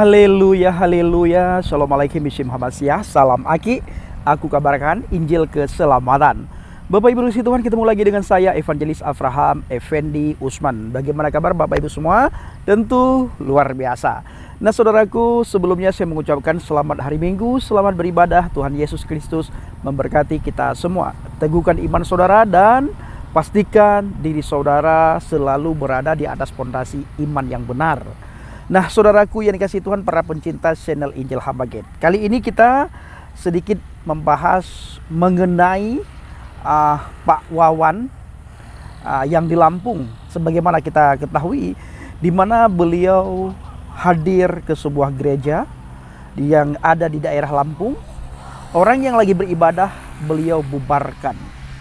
Haleluya, haleluya. Assalamualaikum warahmatullahi. Salam Aki. Aku kabarkan Injil keselamatan. Bapak Ibu Tuhan, ketemu lagi dengan saya Evangelis Abraham Effendi Usman. Bagaimana kabar Bapak Ibu semua? Tentu luar biasa. Nah saudaraku, sebelumnya saya mengucapkan selamat hari Minggu, selamat beribadah. Tuhan Yesus Kristus memberkati kita semua. Teguhkan iman saudara dan pastikan diri saudara selalu berada di atas fondasi iman yang benar. Nah saudaraku yang dikasihi Tuhan, para pencinta channel Injil Habaget, kali ini kita sedikit membahas mengenai Pak Wawan yang di Lampung. Sebagaimana kita ketahui, di mana beliau hadir ke sebuah gereja yang ada di daerah Lampung. Orang yang lagi beribadah beliau bubarkan.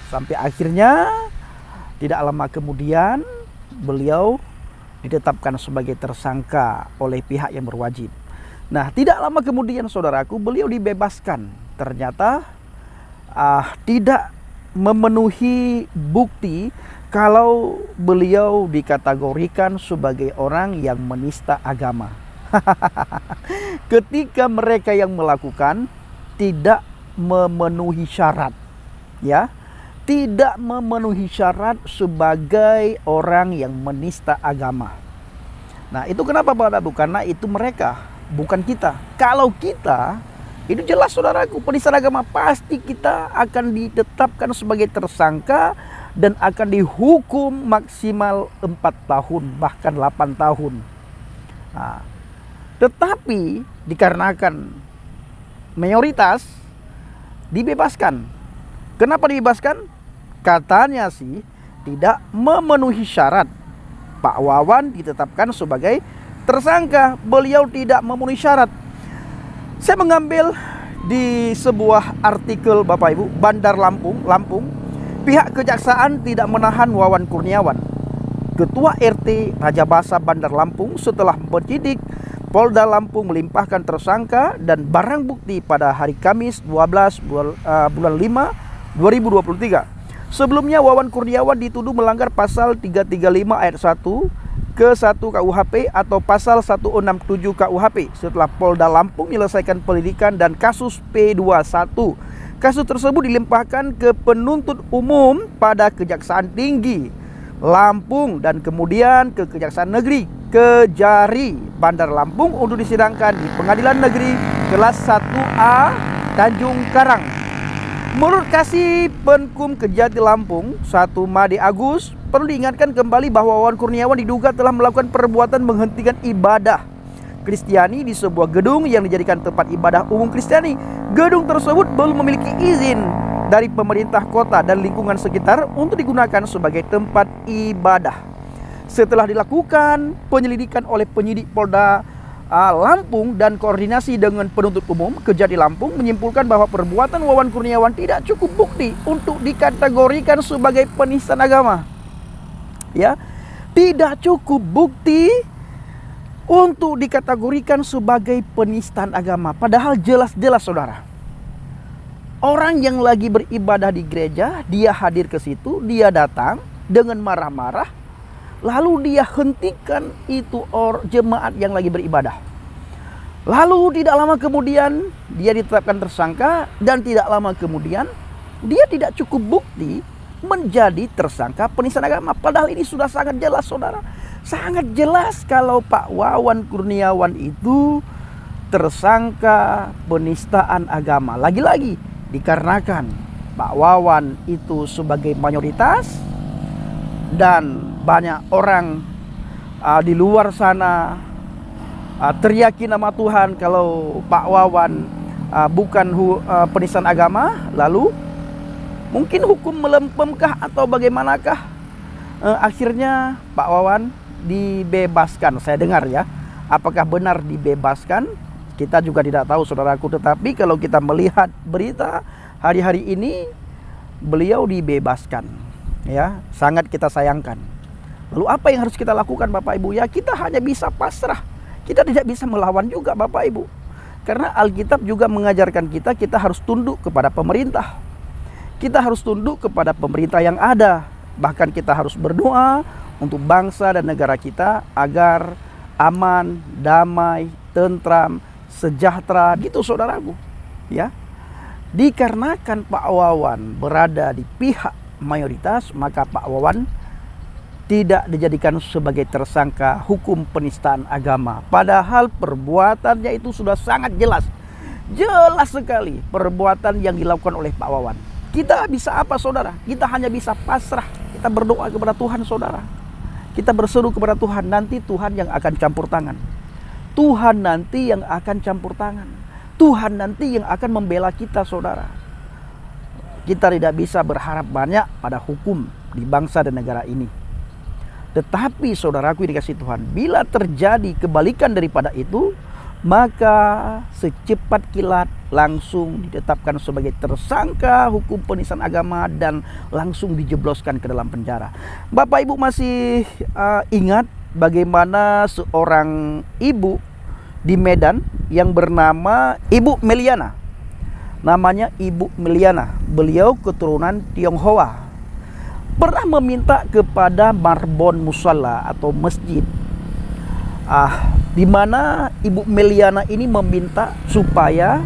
Sampai akhirnya tidak lama kemudian beliau ditetapkan sebagai tersangka oleh pihak yang berwajib. Nah, tidak lama kemudian saudaraku, beliau dibebaskan. Ternyata tidak memenuhi bukti kalau beliau dikategorikan sebagai orang yang menista agama. Ketika mereka yang melakukan tidak memenuhi syarat, ya, tidak memenuhi syarat sebagai orang yang menista agama. Nah itu kenapa Bapak Ibu? Karena itu mereka, bukan kita. Kalau kita, itu jelas saudaraku, penista agama pasti kita akan ditetapkan sebagai tersangka dan akan dihukum maksimal 4 tahun bahkan 8 tahun. Nah, tetapi dikarenakan mayoritas dibebaskan. Kenapa dibebaskan? Katanya sih tidak memenuhi syarat. Pak Wawan ditetapkan sebagai tersangka, beliau tidak memenuhi syarat. Saya mengambil di sebuah artikel Bapak Ibu, Bandar Lampung, pihak kejaksaan tidak menahan Wawan Kurniawan. Ketua RT Rajabasa Bandar Lampung setelah penyidik Polda Lampung melimpahkan tersangka dan barang bukti pada hari Kamis 12 bulan 5 2023. Sebelumnya Wawan Kurniawan dituduh melanggar pasal 335 ayat 1 ke 1 KUHP atau pasal 167 KUHP setelah Polda Lampung menyelesaikan penyelidikan dan kasus P21. Kasus tersebut dilimpahkan ke penuntut umum pada Kejaksaan Tinggi Lampung dan kemudian ke Kejaksaan Negeri Kejari Bandar Lampung untuk disidangkan di Pengadilan Negeri Kelas 1A Tanjung Karang. Menurut Kasih Penkum Kejati Lampung 1 Made Agus, perlu diingatkan kembali bahwa Wawan Kurniawan diduga telah melakukan perbuatan menghentikan ibadah Kristiani di sebuah gedung yang dijadikan tempat ibadah umum Kristiani. Gedung tersebut belum memiliki izin dari pemerintah kota dan lingkungan sekitar untuk digunakan sebagai tempat ibadah. Setelah dilakukan penyelidikan oleh penyidik Polda Lampung dan koordinasi dengan penuntut umum, Kejati Lampung menyimpulkan bahwa perbuatan Wawan Kurniawan tidak cukup bukti untuk dikategorikan sebagai penistaan agama. Ya, tidak cukup bukti untuk dikategorikan sebagai penistaan agama. Padahal jelas-jelas saudara, orang yang lagi beribadah di gereja, dia hadir ke situ, dia datang dengan marah-marah, lalu dia hentikan itu jemaat yang lagi beribadah. Lalu tidak lama kemudian dia ditetapkan tersangka dan tidak lama kemudian dia tidak cukup bukti menjadi tersangka penistaan agama. Padahal ini sudah sangat jelas saudara. Sangat jelas kalau Pak Wawan Kurniawan itu tersangka penistaan agama. Lagi-lagi dikarenakan Pak Wawan itu sebagai mayoritas dan banyak orang di luar sana teriaki nama Tuhan kalau Pak Wawan bukan penistaan agama, lalu mungkin hukum melempemkah atau bagaimanakah? Akhirnya Pak Wawan dibebaskan. Saya dengar ya, apakah benar dibebaskan? Kita juga tidak tahu saudaraku. Tetapi kalau kita melihat berita hari-hari ini, beliau dibebaskan. Ya, sangat kita sayangkan. Lalu apa yang harus kita lakukan Bapak Ibu? Ya kita hanya bisa pasrah. Kita tidak bisa melawan juga Bapak Ibu. Karena Alkitab juga mengajarkan kita harus tunduk kepada pemerintah. Kita harus tunduk kepada pemerintah yang ada. Bahkan kita harus berdoa untuk bangsa dan negara kita agar aman, damai, tentram, sejahtera, gitu saudaraku. Ya, dikarenakan Pak Wawan berada di pihak mayoritas, maka Pak Wawan tidak dijadikan sebagai tersangka hukum penistaan agama. Padahal perbuatannya itu sudah sangat jelas. Jelas sekali perbuatan yang dilakukan oleh Pak Wawan. Kita bisa apa saudara? Kita hanya bisa pasrah. Kita berdoa kepada Tuhan saudara. Kita berseru kepada Tuhan. Nanti Tuhan yang akan campur tangan. Tuhan nanti yang akan campur tangan. Tuhan nanti yang akan membela kita saudara. Kita tidak bisa berharap banyak pada hukum di bangsa dan negara ini. Tetapi saudaraku yang dikasihi Tuhan, bila terjadi kebalikan daripada itu, maka secepat kilat langsung ditetapkan sebagai tersangka hukum penistaan agama dan langsung dijebloskan ke dalam penjara. Bapak Ibu masih ingat bagaimana seorang ibu di Medan yang bernama Ibu Meliana. Namanya Ibu Meliana. Beliau keturunan Tionghoa. Pernah meminta kepada Marbon Musalla atau masjid, di mana Ibu Meliana ini meminta supaya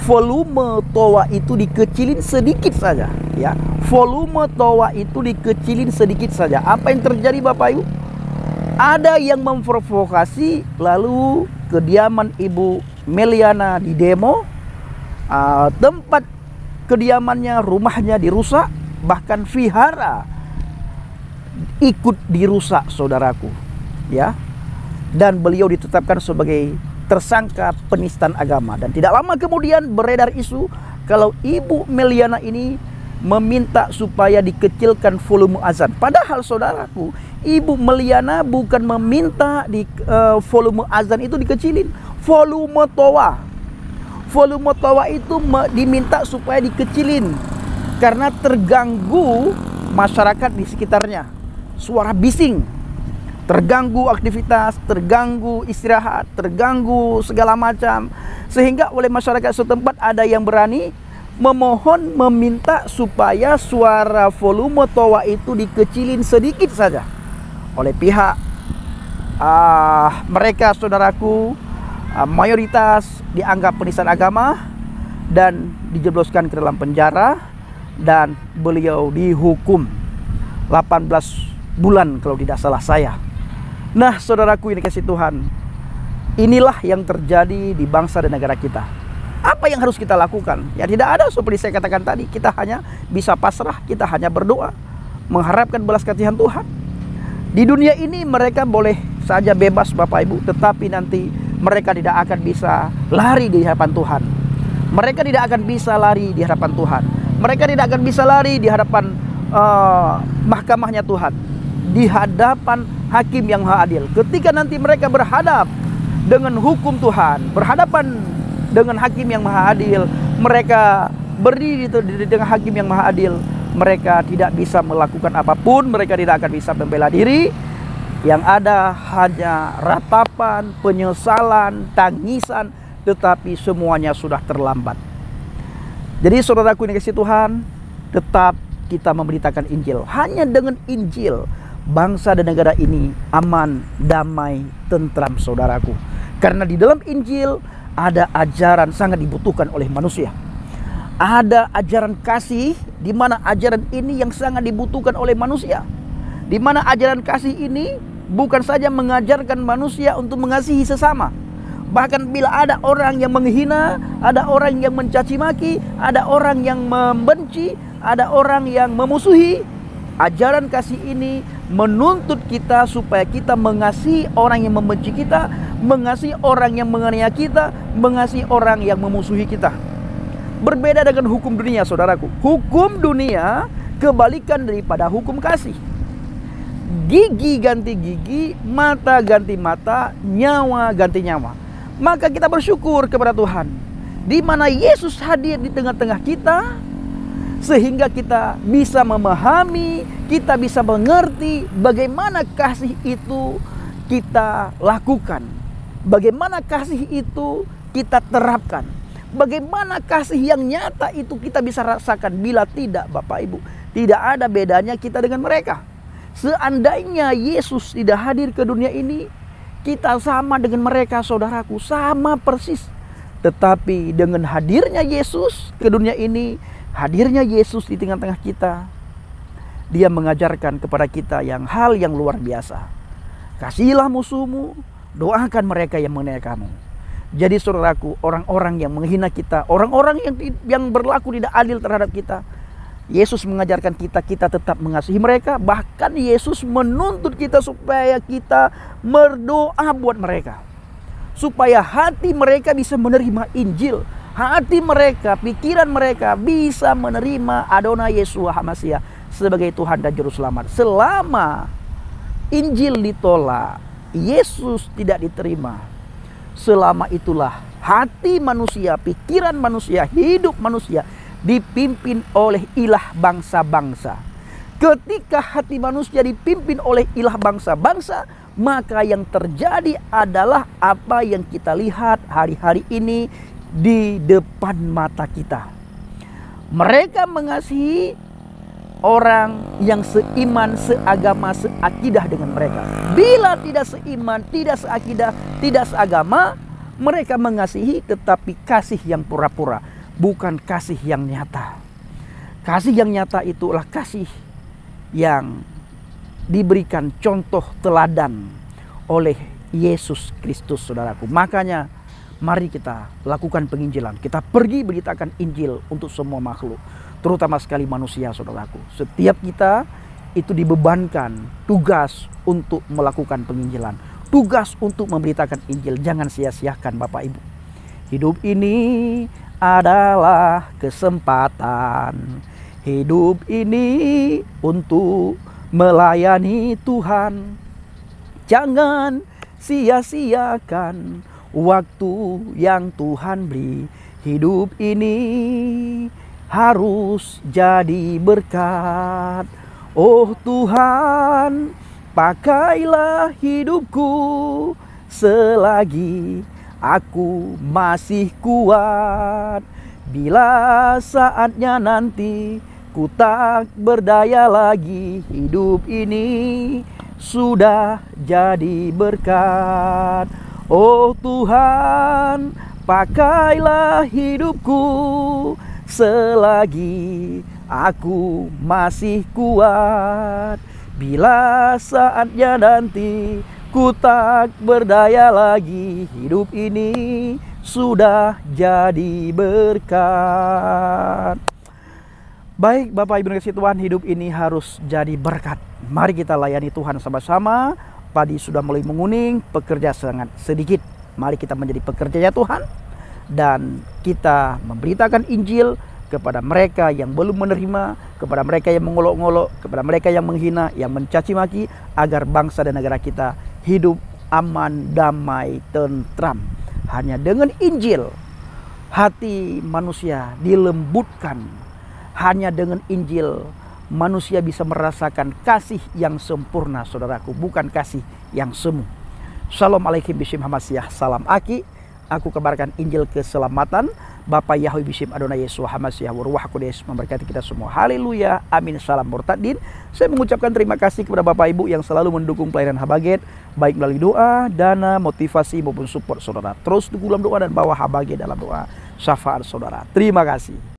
volume toa itu dikecilin sedikit saja, ya. Volume toa itu dikecilin sedikit saja. Apa yang terjadi Bapak Ibu? Ada yang memprovokasi, lalu kediaman Ibu Meliana di demo, tempat kediamannya, rumahnya dirusak, bahkan vihara ikut dirusak saudaraku, ya. Dan beliau ditetapkan sebagai tersangka penistaan agama. Dan tidak lama kemudian beredar isu kalau Ibu Meliana ini meminta supaya dikecilkan volume azan. Padahal saudaraku, Ibu Meliana bukan meminta volume azan itu dikecilin. Volume toa itu diminta supaya dikecilin karena terganggu masyarakat di sekitarnya. Suara bising, terganggu aktivitas, terganggu istirahat, terganggu segala macam. Sehingga oleh masyarakat setempat ada yang berani memohon, meminta supaya suara volume toa itu dikecilin sedikit saja. Oleh pihak mereka saudaraku, mayoritas dianggap penistaan agama dan dijebloskan ke dalam penjara. Dan beliau dihukum 18 bulan kalau tidak salah saya. Nah saudaraku yang dikasihi Tuhan, inilah yang terjadi di bangsa dan negara kita. Apa yang harus kita lakukan? Ya tidak ada seperti saya katakan tadi. Kita hanya bisa pasrah, kita hanya berdoa, mengharapkan belas kasihan Tuhan. Di dunia ini mereka boleh saja bebas Bapak Ibu, tetapi nanti mereka tidak akan bisa lari di hadapan Tuhan. Mereka tidak akan bisa lari di hadapan Tuhan. Mereka tidak akan bisa lari di hadapan mahkamahnya Tuhan, di hadapan hakim yang maha adil. Ketika nanti mereka berhadap dengan hukum Tuhan, berhadapan dengan hakim yang maha adil, mereka berdiri dengan hakim yang maha adil, mereka tidak bisa melakukan apapun, mereka tidak akan bisa membela diri. Yang ada hanya ratapan, penyesalan, tangisan, tetapi semuanya sudah terlambat. Jadi saudaraku yang dikasihi Tuhan, tetap kita memberitakan Injil. Hanya dengan Injil bangsa dan negara ini aman, damai, tentram saudaraku. Karena di dalam Injil ada ajaran sangat dibutuhkan oleh manusia. Ada ajaran kasih, di mana ajaran ini yang sangat dibutuhkan oleh manusia. Di mana ajaran kasih ini bukan saja mengajarkan manusia untuk mengasihi sesama. Bahkan bila ada orang yang menghina, ada orang yang mencaci maki, ada orang yang membenci, ada orang yang memusuhi, ajaran kasih ini menuntut kita supaya kita mengasihi orang yang membenci kita, mengasihi orang yang menganiaya kita, mengasihi orang yang memusuhi kita. Berbeda dengan hukum dunia saudaraku. Hukum dunia kebalikan daripada hukum kasih. Gigi ganti gigi, mata ganti mata, nyawa ganti nyawa. Maka kita bersyukur kepada Tuhan, di mana Yesus hadir di tengah-tengah kita, sehingga kita bisa memahami, kita bisa mengerti bagaimana kasih itu kita lakukan, bagaimana kasih itu kita terapkan, bagaimana kasih yang nyata itu kita bisa rasakan. Bila tidak Bapak Ibu, tidak ada bedanya kita dengan mereka. Seandainya Yesus tidak hadir ke dunia ini, Kita sama dengan mereka, saudaraku, sama persis. Tetapi dengan hadirnya Yesus ke dunia ini, hadirnya Yesus di tengah-tengah kita, Dia mengajarkan kepada kita hal yang luar biasa. Kasihilah musuhmu, doakan mereka yang menganiaya kamu. Jadi saudaraku, orang-orang yang menghina kita, orang-orang yang berlaku tidak adil terhadap kita, Yesus mengajarkan kita tetap mengasihi mereka. Bahkan Yesus menuntut kita supaya kita berdoa buat mereka, supaya hati mereka bisa menerima Injil. Hati mereka, pikiran mereka bisa menerima Adonai Yeshua HaMashiach sebagai Tuhan dan Juru Selamat. Selama Injil ditolak, Yesus tidak diterima, selama itulah hati manusia, pikiran manusia, hidup manusia dipimpin oleh ilah bangsa-bangsa. Ketika hati manusia dipimpin oleh ilah bangsa-bangsa, maka yang terjadi adalah apa yang kita lihat hari-hari ini di depan mata kita. Mereka mengasihi orang yang seiman, seagama, seakidah dengan mereka. Bila tidak seiman, tidak seakidah, tidak seagama, mereka mengasihi tetapi kasih yang pura-pura, bukan kasih yang nyata. Kasih yang nyata itulah kasih yang diberikan contoh teladan oleh Yesus Kristus, saudaraku. Makanya mari kita lakukan penginjilan. Kita pergi beritakan Injil untuk semua makhluk, terutama sekali manusia, saudaraku. Setiap kita itu dibebankan tugas untuk melakukan penginjilan, tugas untuk memberitakan Injil. Jangan sia-siakan Bapak Ibu. Hidup ini adalah kesempatan. Hidup ini untuk melayani Tuhan. Jangan sia-siakan waktu yang Tuhan beri. Hidup ini harus jadi berkat. Oh Tuhan, pakailah hidupku selagi aku masih kuat. Bila saatnya nanti ku tak berdaya lagi, hidup ini sudah jadi berkat. Oh Tuhan, pakailah hidupku selagi aku masih kuat. Bila saatnya nanti ku tak berdaya lagi, hidup ini sudah jadi berkat. Baik Bapak Ibu kasih Tuhan, hidup ini harus jadi berkat. Mari kita layani Tuhan sama-sama. Padi sudah mulai menguning, pekerja sangat sedikit. Mari kita menjadi pekerjanya Tuhan, dan kita memberitakan Injil kepada mereka yang belum menerima, kepada mereka yang mengolok-ngolok, kepada mereka yang menghina, yang mencaci maki, agar bangsa dan negara kita hidup aman, damai, tentram. Hanya dengan Injil hati manusia dilembutkan. Hanya dengan Injil manusia bisa merasakan kasih yang sempurna, saudaraku, bukan kasih yang semu. Shalom alaikum bishim HaMashiach. Salam Aki. Aku kabarkan Injil keselamatan. Bapa Yahweh bishim Adonai Yeshua HaMashiach Waruah Kodes memberkati kita semua. Haleluya. Amin. Salam murtadin. Saya mengucapkan terima kasih kepada Bapak Ibu yang selalu mendukung pelayanan Habaget, baik melalui doa, dana, motivasi maupun support saudara. Terus dukung dalam doa dan bawa Habaget dalam doa. Syafaat saudara. Terima kasih.